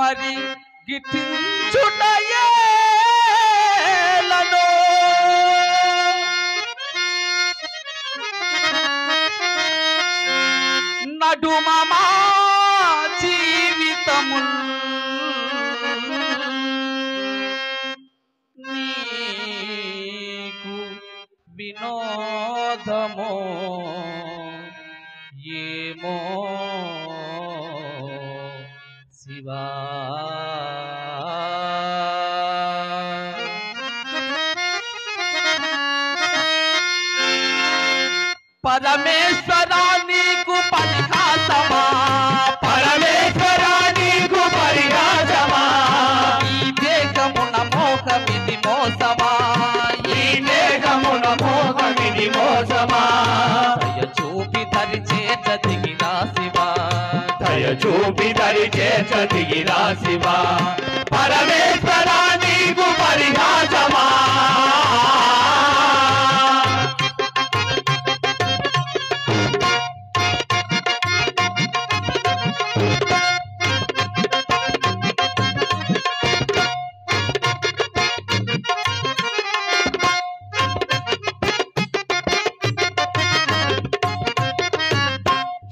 మరి గిట్టించుటయేలను నడుమ మా జీవితముల్ నీకు వినోదమో ఏమో శివా పరమేశ్వరా నీకు పరిహాసమా పరమేశ్వరా నీకు పరిహాసమా ఈ దేహమున మోహమిది మోసమా ఈ దేహమున మోహమిది మోసమా దయ చూపి దరి చేత దిగిరా శివా దయ చూపి దరి చేత దిగిరా శివా పరమేశ్వరా నీకు పరిహాసమా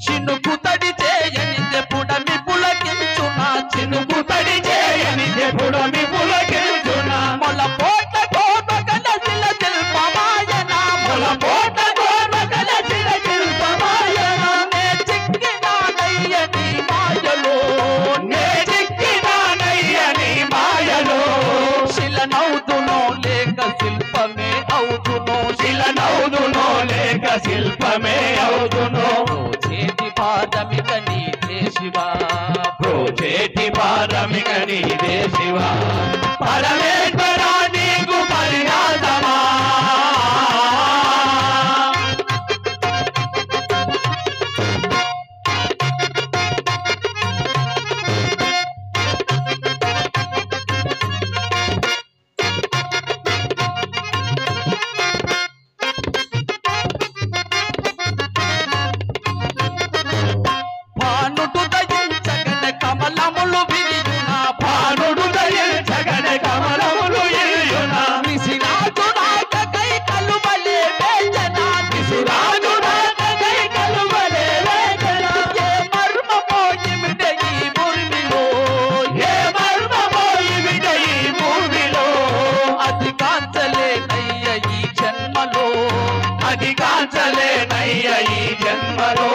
చినుకు తడి చేయనిదే పుడమి పులకించునా చినుకు తడి చేయనిదే పుడమి పులకించునా మొల పోట గోపగల శిల శిల్పమాయన మొల పోట గోపగల శిల శిల్పమాయన నే చిక్కినానయ్య నీ మాయలో నే చిక్కినానయ్య నీ మాయలో శిలనౌదునో లేక శిల్పమే అవుదునో శిలనౌదునో లేక శిల్పమే అవుదునో చేతి పాదమిక నీదే శివా చేతి పాదమిక నీదే శివా పరమేశ్వరా నీకు పరిహాసమా భానుడు దయించగన కమలములు విరియునా భానుడు దయించగన కమలములు విరియునా నిసిరాజు నాకై కలువలే వేచనా నిసిరాజు నాకై కలువలే వేచనా ఏ మర్మమో ఇమిడే ఈ భూమిలో ఏ మర్మమో ఇమిడే ఈ భూమిలో అది కాంచలేనయ్య ఈ జన్మలో అది కాంచలేనయ్య ఈ జన్మలో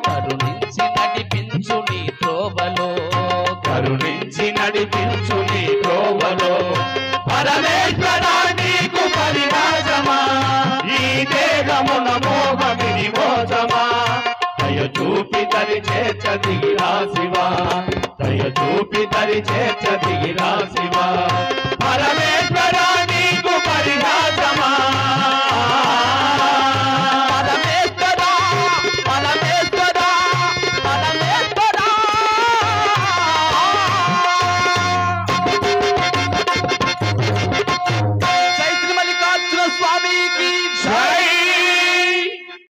కరుణించి నడిపించు నీ త్రోవలో కరుణించి నడిపించు నీ త్రోవలో పరమేశ్వరా నీకు పరిహాసమా ఈ దేహమున మోహమిది మోసమా దయ చూపి దరి చేర్చ దిగిరా శివా దయ చూపి దరి చేర్చ దిగిరా శివా